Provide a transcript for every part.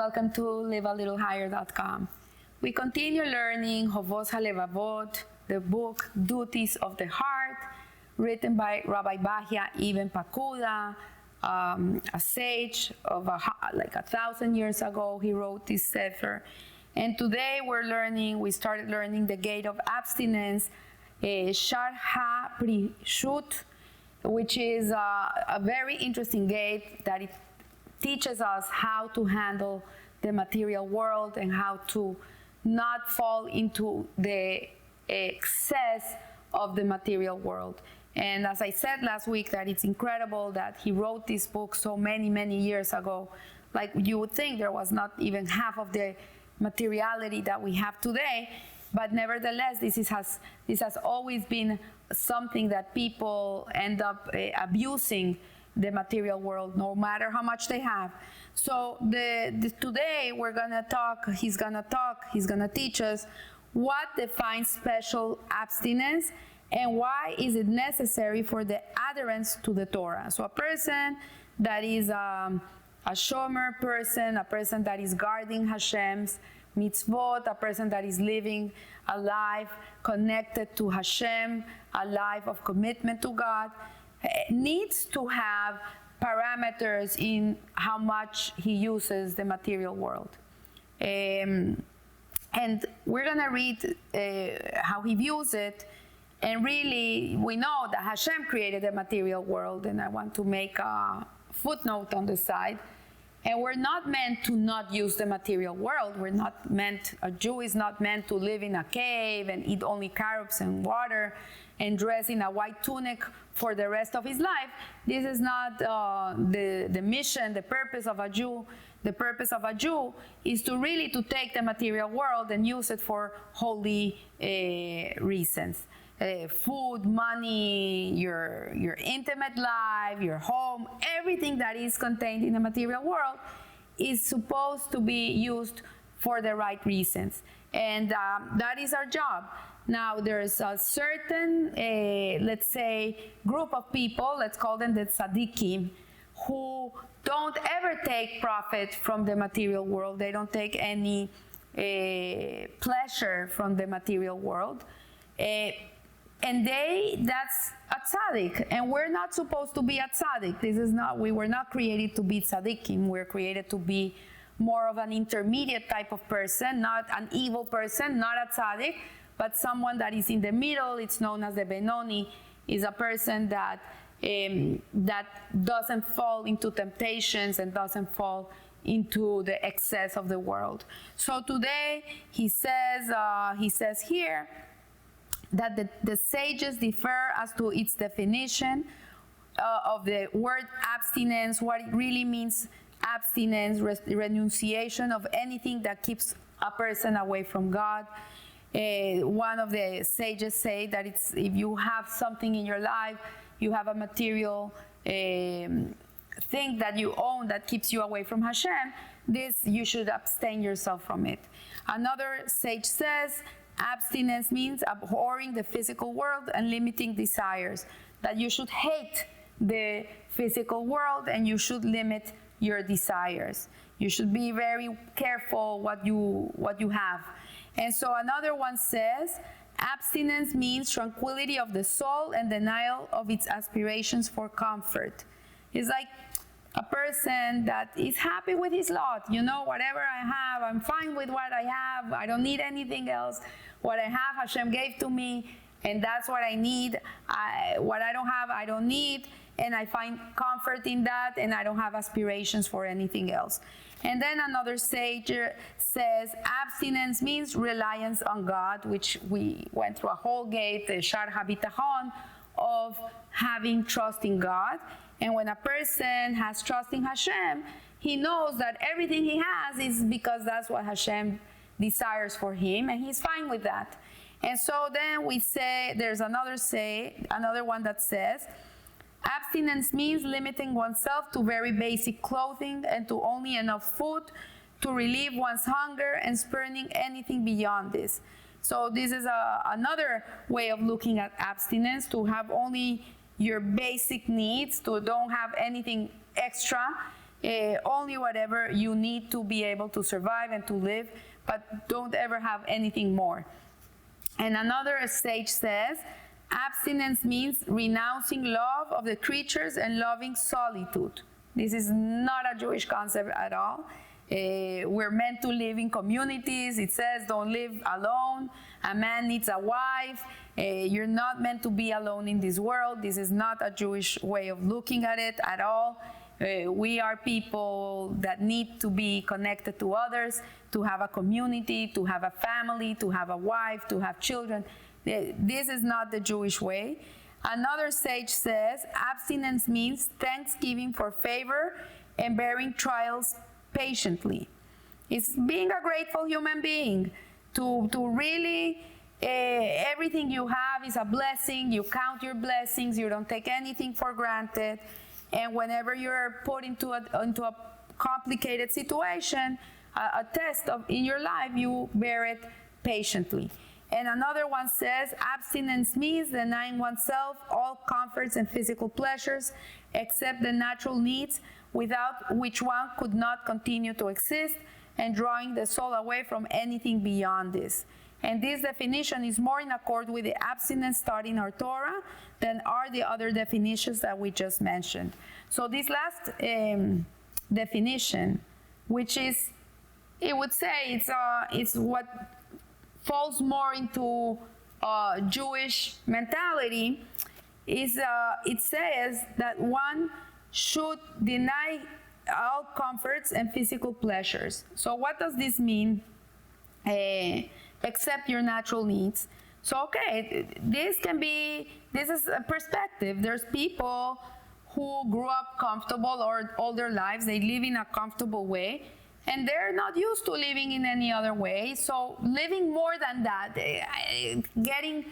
welcome to livealittlehigher.com. We continue learning Hovos HaLevavot, the book Duties of the Heart, written by Rabbi Bahya Ibn Pakuda, a sage of like 1,000 years ago. He wrote this sefer. And today we started learning the gate of abstinence, Shar HaPrishut, which is a very interesting gate that it teaches us how to handle the material world and how to not fall into the excess of the material world. And as I said last week, that it's incredible that he wrote this book so many years ago. Like, you would think there was not even half of the materiality that we have today, but nevertheless, this has always been something that people end up abusing the material world, no matter how much they have. So today he's gonna teach us what defines special abstinence and why is it necessary for the adherence to the Torah. So a person that is a shomer person, a person that is guarding Hashem's mitzvot, a person that is living a life connected to Hashem, a life of commitment to God, needs to have parameters in how much he uses the material world. And we're going to read how he views it. And really, we know that Hashem created the material world, and I want to make a footnote on the side. And we're not meant to not use the material world. A Jew is not meant to live in a cave and eat only carrots and water and dress in a white tunic for the rest of his life. This is not the mission, the purpose of a Jew. The purpose of a Jew is to take the material world and use it for holy reasons. Food, money, your intimate life, your home, everything that is contained in the material world is supposed to be used for the right reasons. And that is our job. Now, there's a certain, let's say, group of people, let's call them the tzaddikim, who don't ever take profit from the material world. They don't take any pleasure from the material world. And that's a tzaddik, and we're not supposed to be a tzaddik. We were not created to be tzaddikim. We're created to be more of an intermediate type of person, not an evil person, not a tzaddik, but someone that is in the middle. It's known as the Benoni, is a person that doesn't fall into temptations and doesn't fall into the excess of the world. So today he says here that the sages differ as to its definition of the word abstinence, what it really means. Abstinence, renunciation of anything that keeps a person away from God. One of the sages say that if you have something in your life, you have a material thing that you own that keeps you away from Hashem, you should abstain yourself from it. Another sage says abstinence means abhorring the physical world and limiting desires, that you should hate the physical world and you should limit your desires. You should be very careful what you have. And so another one says abstinence means tranquility of the soul and denial of its aspirations for comfort. It's like a person that is happy with his lot. Whatever I have, I'm fine with what I have. I don't need anything else. What I have, Hashem gave to me, and that's what I need. What I don't have, I don't need, and I find comfort in that, and I don't have aspirations for anything else. And then another sage says abstinence means reliance on God, which we went through a whole gate, the Shar HaBitachon, of having trust in God. And when a person has trust in Hashem, he knows that everything he has is because that's what Hashem desires for him, and he's fine with that. And so then we say, there's another one that says, abstinence means limiting oneself to very basic clothing and to only enough food to relieve one's hunger and spurning anything beyond this. So this is another way of looking at abstinence, to have only your basic needs, to don't have anything extra, only whatever you need to be able to survive and to live, but don't ever have anything more. And another sage says, abstinence means renouncing love of the creatures and loving solitude. This is not a Jewish concept at all. We're meant to live in communities. It says don't live alone. A man needs a wife. You're not meant to be alone in this world. This is not a Jewish way of looking at it at all. We are people that need to be connected to others, to have a community, to have a family, to have a wife, to have children. This is not the Jewish way. Another sage says abstinence means thanksgiving for favor and bearing trials patiently. It's being a grateful human being, to really everything you have is a blessing. You count your blessings. You don't take anything for granted. And whenever you're put into a complicated situation, a test in your life, you bear it patiently. And another one says, abstinence means denying oneself all comforts and physical pleasures except the natural needs without which one could not continue to exist, and drawing the soul away from anything beyond this. And this definition is more in accord with the abstinence taught in our Torah than are the other definitions that we just mentioned. So this last definition, which is, it would say it's what falls more into Jewish mentality, is it says that one should deny all comforts and physical pleasures. So what does this mean? Except your natural needs. So okay, this is a perspective. There's people who grew up comfortable or all their lives, they live in a comfortable way, and they're not used to living in any other way. So living more than that, getting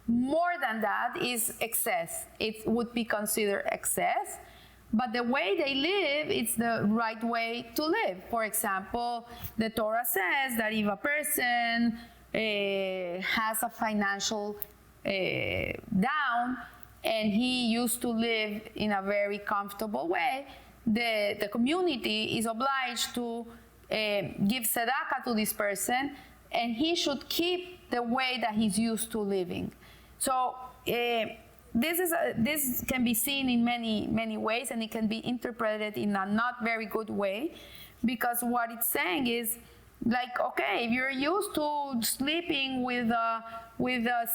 more than that is excess. It would be considered excess. But the way they live, it's the right way to live. For example, the Torah says that if a person has a financial down and he used to live in a very comfortable way, the community is obliged to give tzedakah to this person, and he should keep the way that he's used to living. So this can be seen in many ways, and it can be interpreted in a not very good way, because what it's saying is, like, okay, if you're used to sleeping with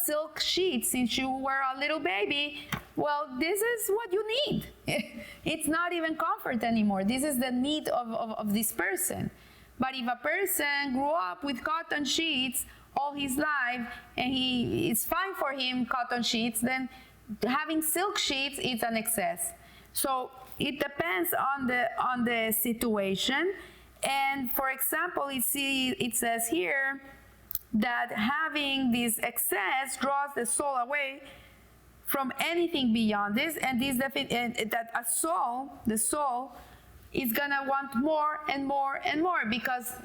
silk sheets since you were a little baby, well, this is what you need. It's not even comfort anymore. This is the need of this person. But if a person grew up with cotton sheets all his life, and it's fine for him, cotton sheets, then having silk sheets is an excess. So it depends on the situation. And for example, it says here that having this excess draws the soul away from anything beyond this, and that the soul is gonna want more and more and more, because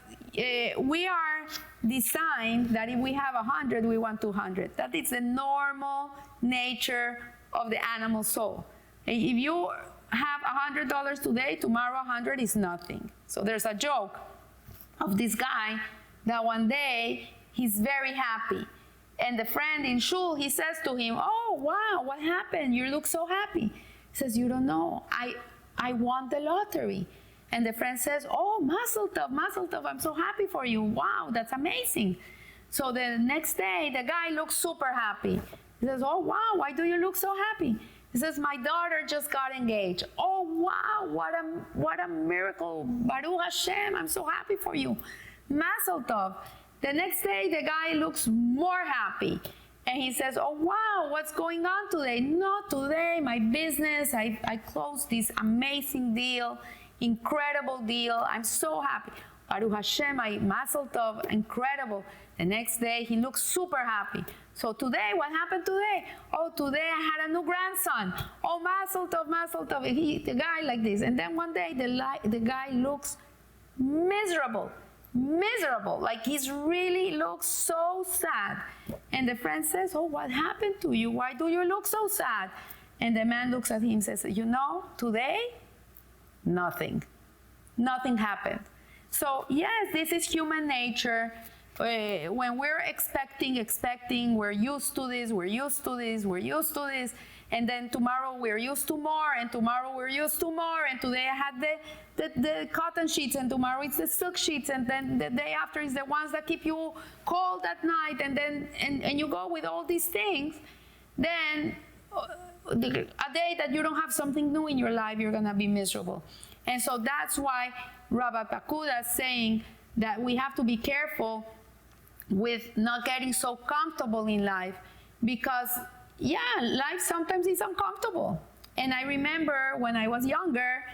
we are designed that if we have 100, we want 200. That is the normal nature of the animal soul. If you have $100 today, tomorrow 100 is nothing. So there's a joke of this guy that one day he's very happy, and the friend in shul, he says to him, "Oh wow, what happened? You look so happy." He says, "You don't know, I won the lottery." And the friend says, "Oh, mazel tov, I'm so happy for you. Wow, that's amazing." So the next day, the guy looks super happy. He says, "Oh wow, why do you look so happy?" He says, "My daughter just got engaged." "Oh wow, what a miracle. Baruch Hashem, I'm so happy for you. Mazel tov." The next day, the guy looks more happy. And he says, "Oh wow, what's going on today?" "No, today, my business, I closed this amazing deal, incredible deal. I'm so happy. Baruch Hashem, mazel tov, incredible." The next day, he looks super happy. "So today, what happened today?" "Oh, today I had a new grandson." "Oh, mazel tov, mazel tov." The guy like this. And then one day, the guy looks miserable, like he's really looks so sad. And the friend says, "Oh, what happened to you? Why do you look so sad?" And the man looks at him and says, "You know, today, nothing. nothing happened. So yes, this is human nature. When we're expecting, we're used to this, and then tomorrow we're used to more, and tomorrow we're used to more, and today I had the cotton sheets, and tomorrow it's the silk sheets, and then the day after is the ones that keep you cold at night, and then and you go with all these things, then a day that you don't have something new in your life, you're gonna be miserable. And so that's why Rabbi Pakuda is saying that we have to be careful with not getting so comfortable in life, because yeah, life sometimes is uncomfortable. And I remember when I was younger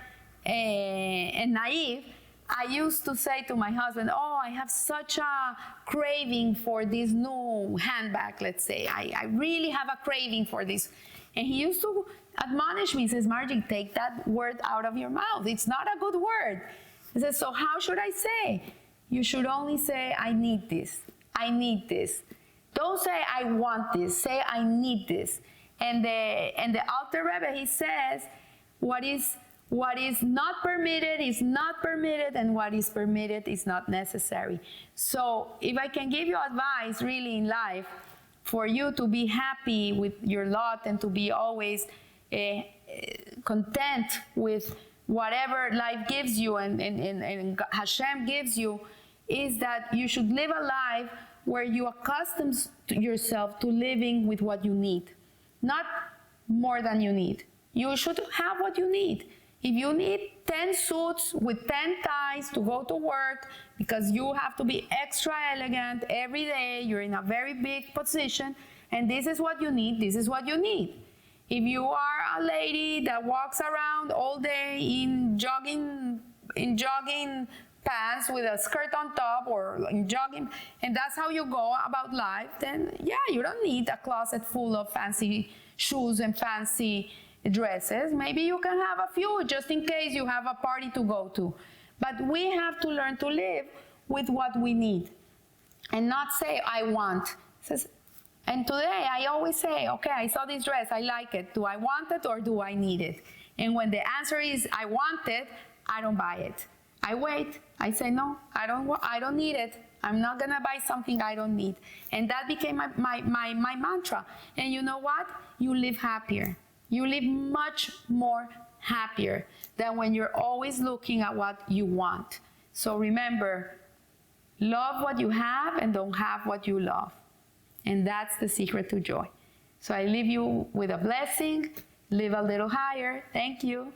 and naive, I used to say to my husband, oh, I have such a craving for this new handbag, let's say. I really have a craving for this. And he used to admonish me. He says, Margie, take that word out of your mouth. It's not a good word. He says, so how should I say? You should only say, I need this. I need this. Don't say, I want this. Say, I need this. And the Alter Rebbe, he says, what is not permitted is not permitted, and what is permitted is not necessary. So if I can give you advice really in life for you to be happy with your lot and to be always content with whatever life gives you and Hashem gives you, is that you should live a life where you accustom yourself to living with what you need, not more than you need. You should have what you need. If you need 10 suits with 10 ties to go to work because you have to be extra elegant every day, you're in a very big position, and this is what you need, this is what you need. If you are a lady that walks around all day in jogging pants with a skirt on top or in jogging, and that's how you go about life, then yeah, you don't need a closet full of fancy shoes and fancy dresses. Maybe you can have a few just in case you have a party to go to. But we have to learn to live with what we need and not say, I want. And today I always say, okay, I saw this dress, I like it. Do I want it or do I need it? And when the answer is I want it, I don't buy it. I wait. I say, no, I don't need it. I'm not gonna buy something I don't need. And that became my mantra. And you know what? You live happier. You live much more happier than when you're always looking at what you want. So remember, love what you have and don't have what you love. And that's the secret to joy. So I leave you with a blessing. Live a little higher. Thank you.